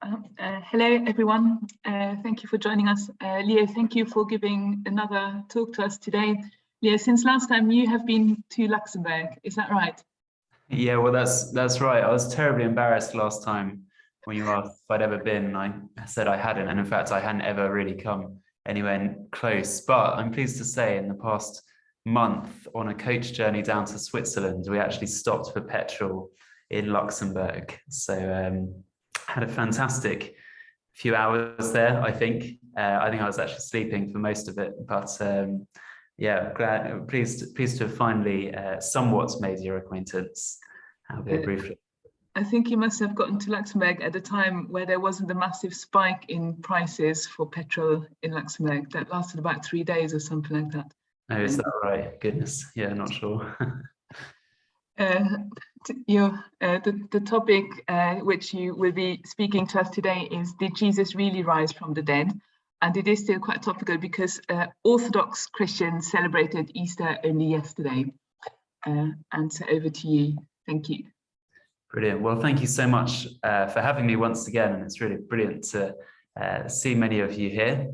Hello, everyone. Thank you for joining us. Leo, thank you for giving another talk to us today. Leo, since last time you have been to Luxembourg, is that right? Yeah, well, that's right. I was terribly embarrassed last time when you asked if I'd ever been, and I said I hadn't. And in fact, I hadn't ever really come anywhere close. But I'm pleased to say in the past month on a coach journey down to Switzerland, we actually stopped for petrol in Luxembourg. So had a fantastic few hours there, I think. I think I was actually sleeping for most of it, but yeah, pleased to have finally somewhat made your acquaintance, albeit briefly. I think you must have gotten to Luxembourg at a time where there wasn't a massive spike in prices for petrol in Luxembourg that lasted about 3 days or something like that. Oh, is that right? Goodness, yeah, not sure. The topic which you will be speaking to us today is, did Jesus really rise from the dead? And it is still quite topical because Orthodox Christians celebrated Easter only yesterday. And so over to you. Thank you. Brilliant. Well, thank you so much for having me once again. And it's really brilliant to see many of you here.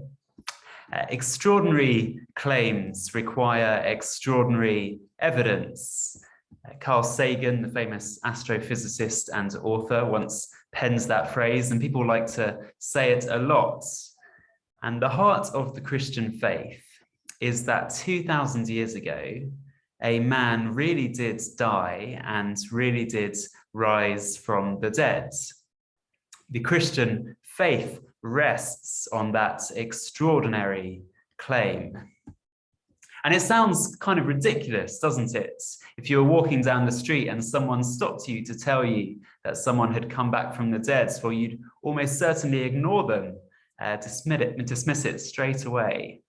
Extraordinary claims require extraordinary evidence. Carl Sagan, the famous astrophysicist and author, once penned that phrase, and people like to say it a lot. And the heart of the Christian faith is that 2,000 years ago, a man really did die and really did rise from the dead. The Christian faith rests on that extraordinary claim. And it sounds kind of ridiculous, doesn't it? If you were walking down the street and someone stopped you to tell you that someone had come back from the dead, well, you'd almost certainly ignore them, dismiss it straight away.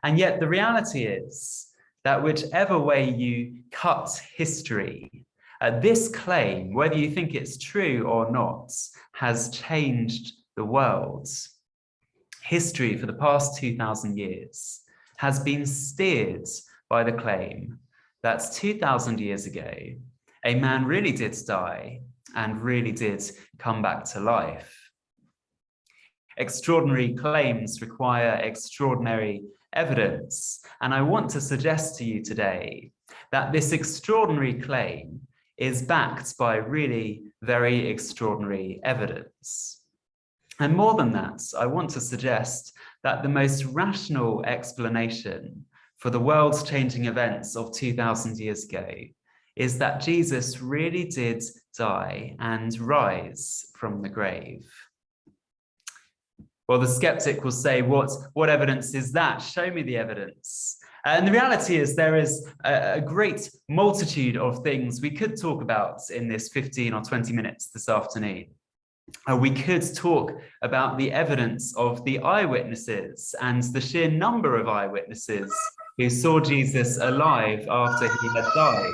And yet the reality is that whichever way you cut history, this claim, whether you think it's true or not, has changed the world. History for the past 2,000 years has been steered by the claim that 2,000 years ago, a man really did die and really did come back to life. Extraordinary claims require extraordinary evidence. And I want to suggest to you today that this extraordinary claim is backed by really very extraordinary evidence. And more than that, I want to suggest that the most rational explanation for the world's changing events of 2,000 years ago is that Jesus really did die and rise from the grave. Well, the skeptic will say, what evidence is that? Show me the evidence. And the reality is there is a great multitude of things we could talk about in this 15 or 20 minutes this afternoon. We could talk about the evidence of the eyewitnesses and the sheer number of eyewitnesses who saw Jesus alive after he had died.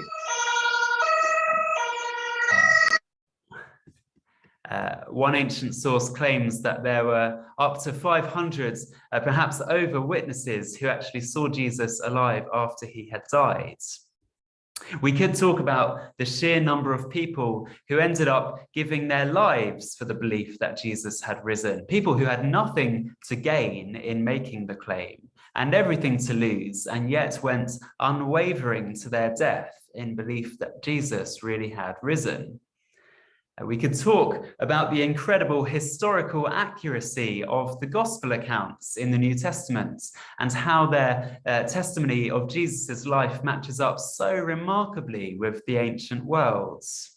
One ancient source claims that there were up to 500, perhaps over, witnesses who actually saw Jesus alive after he had died. We could talk about the sheer number of people who ended up giving their lives for the belief that Jesus had risen, people who had nothing to gain in making the claim and everything to lose, and yet went unwavering to their death in belief that Jesus really had risen. We could talk about the incredible historical accuracy of the gospel accounts in the New Testament and how their testimony of Jesus's life matches up so remarkably with the ancient worlds.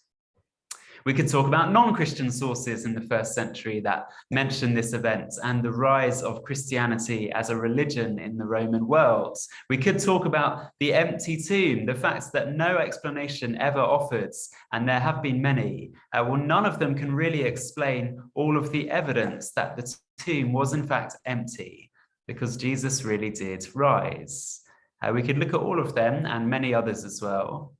We could talk about non-Christian sources in the first century that mention this event and the rise of Christianity as a religion in the Roman world. We could talk about the empty tomb, the fact that no explanation ever offered, and there have been many. Well, none of them can really explain all of the evidence that the tomb was in fact empty, because Jesus really did rise. We could look at all of them and many others as well.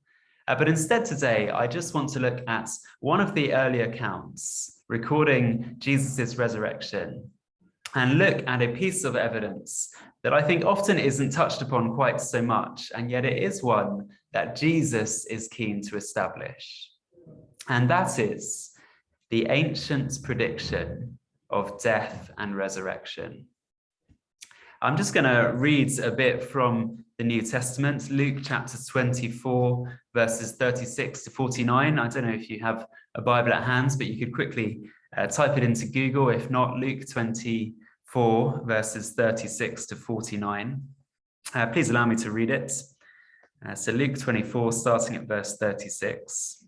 But instead today, I just want to look at one of the early accounts recording Jesus's resurrection and look at a piece of evidence that I think often isn't touched upon quite so much, and yet it is one that Jesus is keen to establish. And that is the ancient's prediction of death and resurrection. I'm just going to read a bit from the New Testament, Luke chapter 24, verses 36 to 49. I don't know if you have a Bible at hand, but you could quickly type it into Google. If not, Luke 24, verses 36 to 49. Please allow me to read it. So Luke 24, starting at verse 36.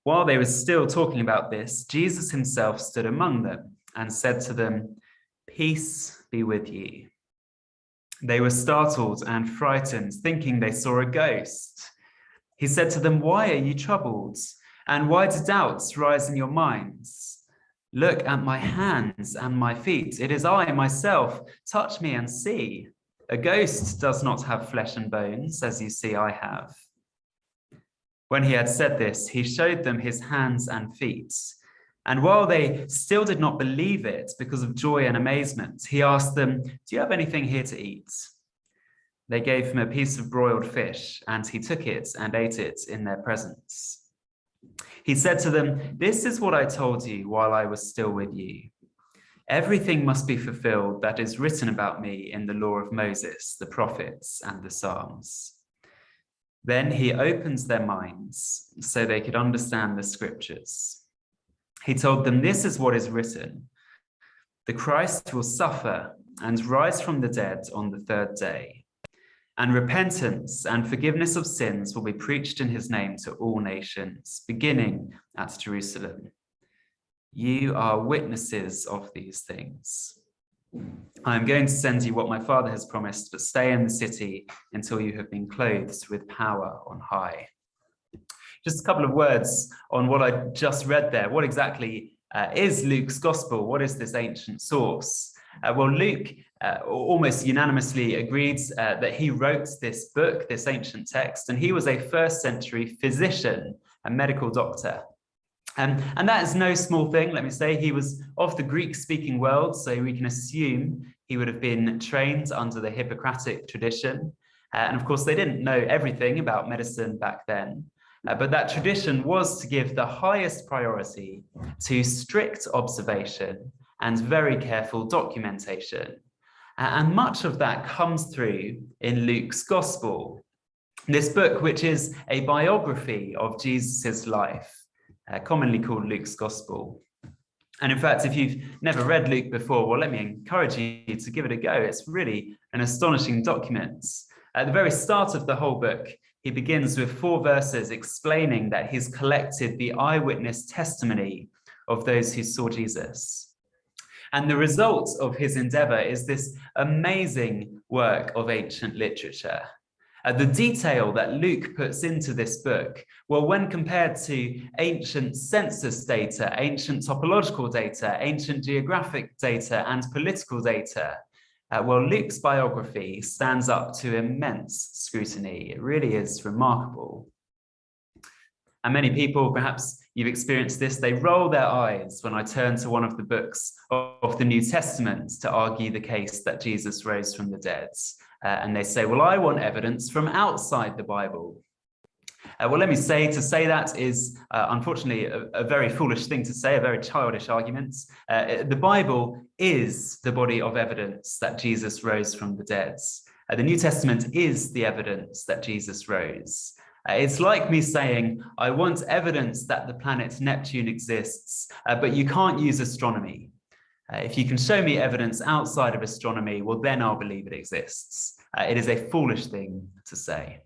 While they were still talking about this, Jesus himself stood among them and said to them, "Peace be with you." They were startled and frightened, thinking they saw a ghost. He said to them, "Why are you troubled? And why do doubts rise in your minds? Look at my hands and my feet. It is I myself. Touch me and see. A ghost does not have flesh and bones, as you see I have." When he had said this, he showed them his hands and feet. And while they still did not believe it because of joy and amazement, he asked them, "Do you have anything here to eat?" They gave him a piece of broiled fish, and he took it and ate it in their presence. He said to them, "This is what I told you while I was still with you. Everything must be fulfilled that is written about me in the law of Moses, the prophets, and the Psalms." Then he opens their minds so they could understand the scriptures. He told them, "This is what is written. The Christ will suffer and rise from the dead on the third day, and repentance and forgiveness of sins will be preached in his name to all nations, beginning at Jerusalem. You are witnesses of these things. I am going to send you what my Father has promised, but stay in the city until you have been clothed with power on high." Just a couple of words on what I just read there. What exactly is Luke's gospel? What is this ancient source? Well, Luke almost unanimously agreed that he wrote this book, this ancient text, and he was a first century physician, a medical doctor. And that is no small thing, let me say. He was of the Greek-speaking world, so we can assume he would have been trained under the Hippocratic tradition. And of course, they didn't know everything about medicine back then. But that tradition was to give the highest priority to strict observation and very careful documentation. And much of that comes through in Luke's Gospel, this book, which is a biography of Jesus's life, commonly called Luke's Gospel. And in fact, if you've never read Luke before, well, let me encourage you to give it a go. It's really an astonishing document. At the very start of the whole book, he begins with 4 verses explaining that he's collected the eyewitness testimony of those who saw Jesus. And the result of his endeavor is this amazing work of ancient literature. The detail that Luke puts into this book, well, when compared to ancient census data, ancient topological data, ancient geographic data, and political data, well, Luke's biography stands up to immense scrutiny. It really is remarkable. And many people, perhaps you've experienced this, they roll their eyes when I turn to one of the books of the New Testament to argue the case that Jesus rose from the dead. And they say, well, I want evidence from outside the Bible. Well, let me say, to say that is unfortunately a very foolish thing to say, a very childish argument. The Bible is the body of evidence that Jesus rose from the dead. The New Testament is the evidence that Jesus rose. It's like me saying, I want evidence that the planet Neptune exists, but you can't use astronomy. If you can show me evidence outside of astronomy, well, then I'll believe it exists. It is a foolish thing to say.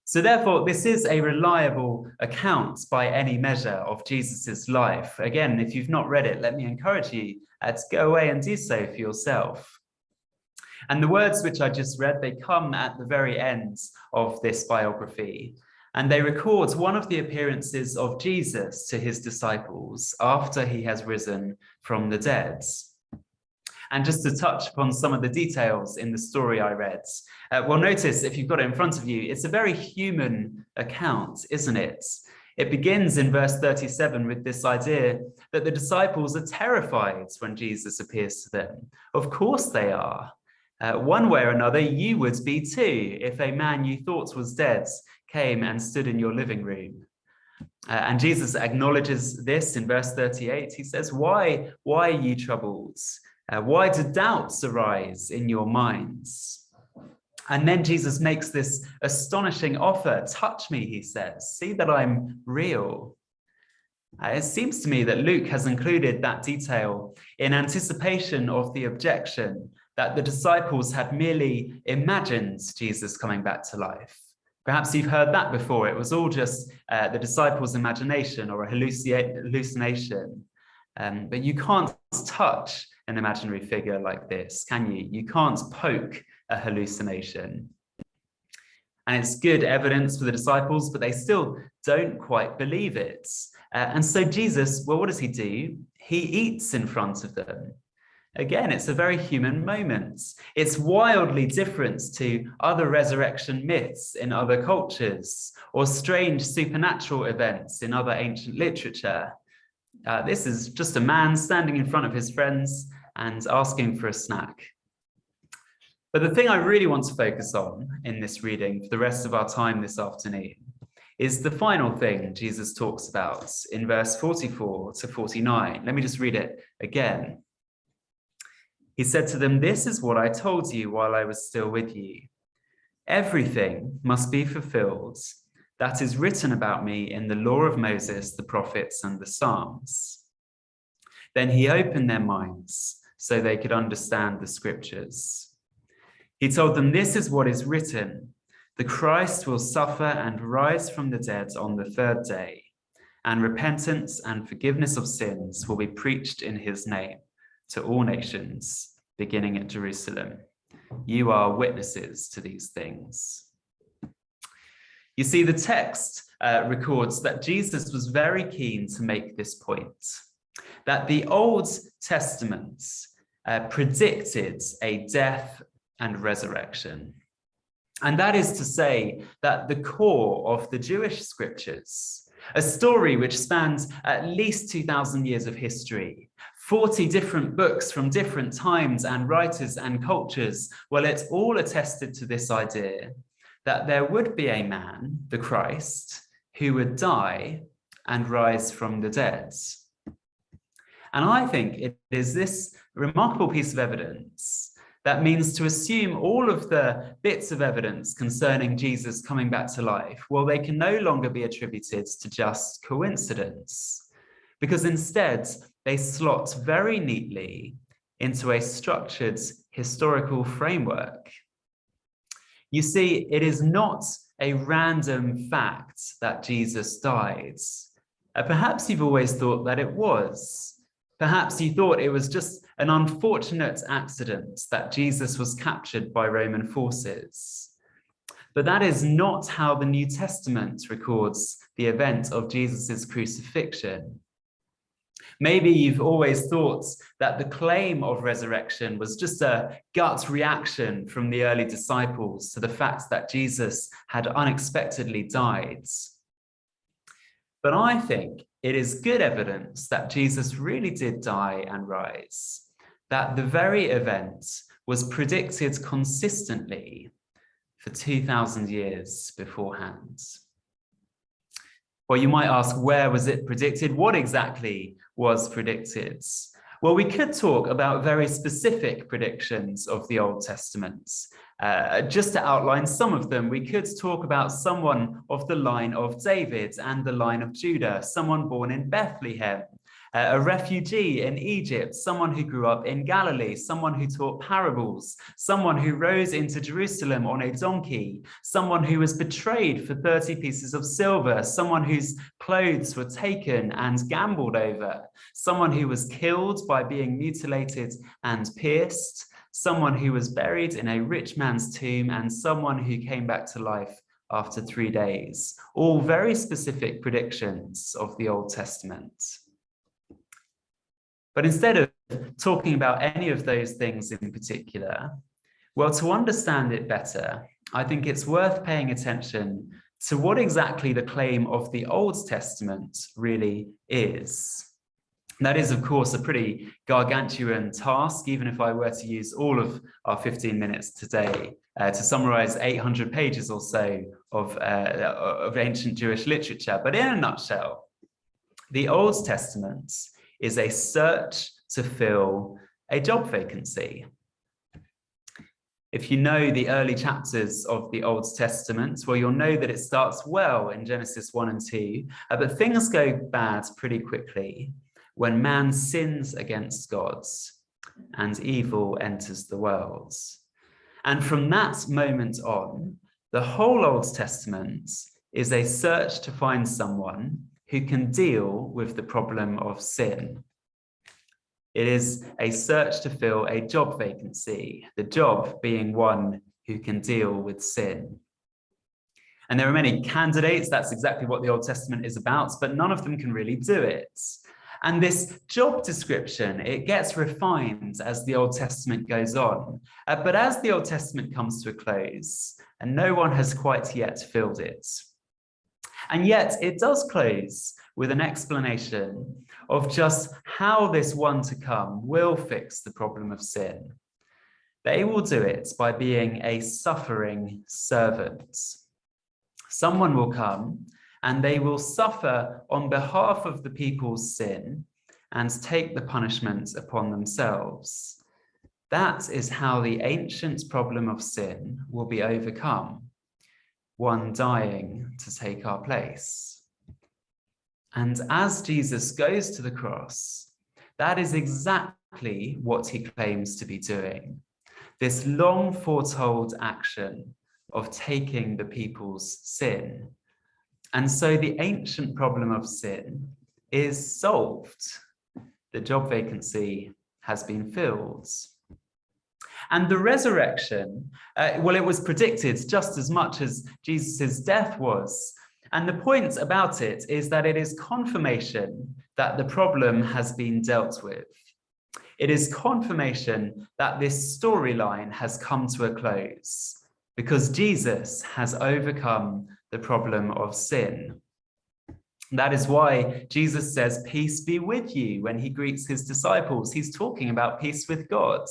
So therefore, this is a reliable account by any measure of Jesus's life. Again, if you've not read it, let me encourage you to go away and do so for yourself. And the words which I just read, they come at the very end of this biography. And they record one of the appearances of Jesus to his disciples after he has risen from the dead. And just to touch upon some of the details in the story I read, well, notice if you've got it in front of you, it's a very human account, isn't it? It begins in verse 37 with this idea that the disciples are terrified when Jesus appears to them. Of course they are. One way or another, you would be too if a man you thought was dead came and stood in your living room. And Jesus acknowledges this in verse 38. He says, why are you troubled? Why do doubts arise in your minds? And then Jesus makes this astonishing offer. Touch me, he says. See that I'm real. It seems to me that Luke has included that detail in anticipation of the objection that the disciples had merely imagined Jesus coming back to life. Perhaps you've heard that before. It was all just the disciples' imagination or a hallucination. But you can't touch an imaginary figure like this, can you? You can't poke a hallucination. And it's good evidence for the disciples, but they still don't quite believe it. And so Jesus, well, what does he do? He eats in front of them. Again, it's a very human moment. It's wildly different to other resurrection myths in other cultures or strange supernatural events in other ancient literature. This is just a man standing in front of his friends and asking for a snack. But the thing I really want to focus on in this reading for the rest of our time this afternoon is the final thing Jesus talks about in verse 44 to 49. Let me just read it again. He said to them, "This is what I told you while I was still with you. Everything must be fulfilled that is written about me in the law of Moses, the prophets, and the Psalms." Then he opened their minds so they could understand the scriptures. He told them, "This is what is written. The Christ will suffer and rise from the dead on the third day, and repentance and forgiveness of sins will be preached in his name to all nations, beginning at Jerusalem. You are witnesses to these things." You see, the text records that Jesus was very keen to make this point, that the Old Testament predicted a death and resurrection. And that is to say that the core of the Jewish scriptures, a story which spans at least 2,000 years of history, 40 different books from different times and writers and cultures, well, it's all attested to this idea that there would be a man, the Christ, who would die and rise from the dead. And I think it is this remarkable piece of evidence that means to assume all of the bits of evidence concerning Jesus coming back to life, well, they can no longer be attributed to just coincidence, because instead they slot very neatly into a structured historical framework. You see, it is not a random fact that Jesus died. Perhaps you've always thought that it was. Perhaps you thought it was just an unfortunate accident that Jesus was captured by Roman forces. But that is not how the New Testament records the event of Jesus's crucifixion. Maybe you've always thought that the claim of resurrection was just a gut reaction from the early disciples to the fact that Jesus had unexpectedly died. But I think it is good evidence that Jesus really did die and rise, that the very event was predicted consistently for 2,000 years beforehand. Well, you might ask, where was it predicted? What exactly was predicted? Well, we could talk about very specific predictions of the Old Testament. Just to outline some of them, we could talk about someone of the line of David and the line of Judah, someone born in Bethlehem, a refugee in Egypt, someone who grew up in Galilee, someone who taught parables, someone who rose into Jerusalem on a donkey, someone who was betrayed for 30 pieces of silver, someone whose clothes were taken and gambled over, someone who was killed by being mutilated and pierced, someone who was buried in a rich man's tomb, and someone who came back to life after 3 days. All very specific predictions of the Old Testament. But instead of talking about any of those things in particular, well, to understand it better, I think it's worth paying attention to what exactly the claim of the Old Testament really is. That is, of course, a pretty gargantuan task, even if I were to use all of our 15 minutes today to summarize 800 pages or so of ancient Jewish literature. But in a nutshell, the Old Testament is a search to fill a job vacancy. If you know the early chapters of the Old Testament, well, you'll know that it starts well in Genesis 1 and 2, but things go bad pretty quickly when man sins against God and evil enters the world. And from that moment on, the whole Old Testament is a search to find someone who can deal with the problem of sin. It is a search to fill a job vacancy, the job being one who can deal with sin. And there are many candidates, that's exactly what the Old Testament is about, but none of them can really do it. And this job description, it gets refined as the Old Testament goes on. But as the Old Testament comes to a close, and no one has quite yet filled it. And yet it does close with an explanation of just how this one to come will fix the problem of sin. They will do it by being a suffering servant. Someone will come and they will suffer on behalf of the people's sin and take the punishment upon themselves. That is how the ancient problem of sin will be overcome, one dying to take our place. And as Jesus goes to the cross, that is exactly what he claims to be doing. This long foretold action of taking the people's sin. And so the ancient problem of sin is solved. The job vacancy has been filled. And the resurrection, well, it was predicted just as much as Jesus's death was. And the point about it is that it is confirmation that the problem has been dealt with. It is confirmation that this storyline has come to a close because Jesus has overcome the problem of sin. That is why Jesus says, "Peace be with you," when he greets his disciples. He's talking about peace with God.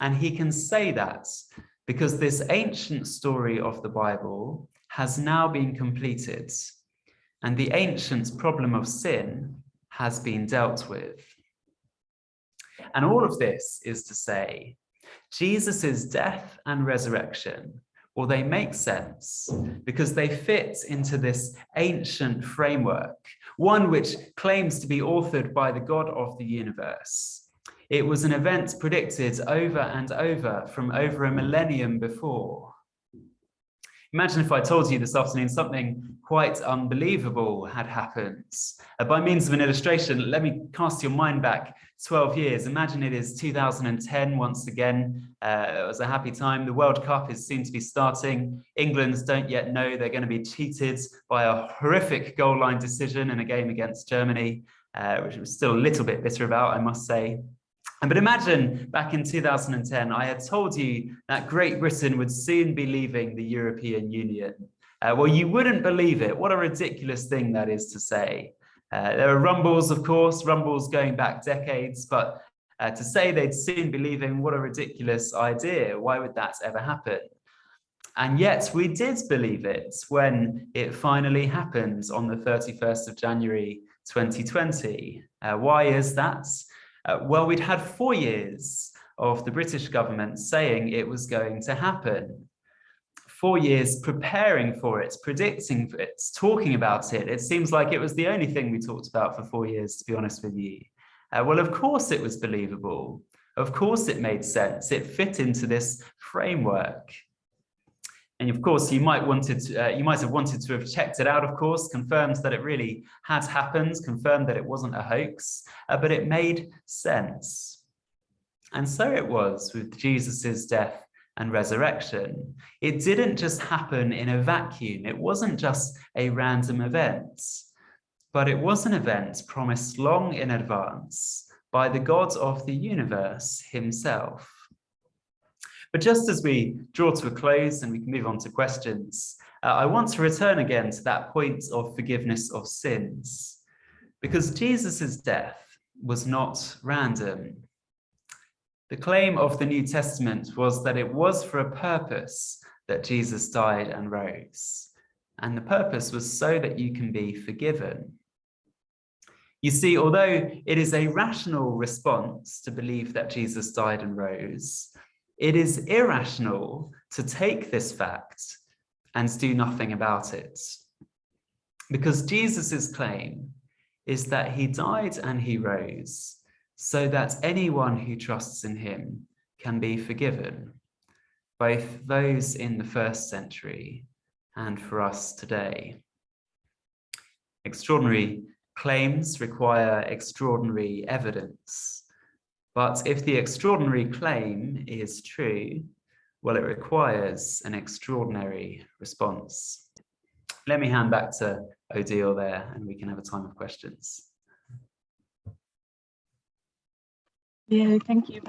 And he can say that because this ancient story of the Bible has now been completed, and the ancient problem of sin has been dealt with. And all of this is to say, Jesus's death and resurrection, well, they make sense because they fit into this ancient framework, one which claims to be authored by the God of the universe. It was an event predicted over and over from over a millennium before. Imagine if I told you this afternoon something quite unbelievable had happened. By means of an illustration, let me cast your mind back 12 years. Imagine it is 2010 once again. It was a happy time. The World Cup is soon to be starting. England don't yet know they're going to be cheated by a horrific goal line decision in a game against Germany, which I was still a little bit bitter about, I must say. But imagine back in 2010, I had told you that Great Britain would soon be leaving the European Union. Well, you wouldn't believe it. What a ridiculous thing that is to say. There are rumbles, of course, rumbles going back decades, but to say they'd soon be leaving, what a ridiculous idea. Why would that ever happen? And yet we did believe it when it finally happened on the 31st of January 2020. Why is that? Well, we'd had 4 years of the British government saying it was going to happen. 4 years preparing for it, predicting it, talking about it. It seems like it was the only thing we talked about for 4 years, to be honest with you. Well, of course it was believable. Of course it made sense. It fit into this framework. And of course, you might have wanted to have checked it out, of course, confirmed that it really had happened, confirmed that it wasn't a hoax, but it made sense. And so it was with Jesus's death and resurrection. It didn't just happen in a vacuum. It wasn't just a random event, but it was an event promised long in advance by the God of the universe himself. But just as we draw to a close and we can move on to questions, I want to return again to that point of forgiveness of sins, because Jesus's death was not random. The claim of the New Testament was that it was for a purpose that Jesus died and rose. And the purpose was so that you can be forgiven. You see, although it is a rational response to believe that Jesus died and rose, it is irrational to take this fact and do nothing about it. Because Jesus's claim is that he died and he rose so that anyone who trusts in him can be forgiven, both those in the first century and for us today. Extraordinary claims require extraordinary evidence, but if the extraordinary claim is true, well, it requires an extraordinary response. Let me hand back to Odile there, and we can have a time of questions. Yeah, thank you.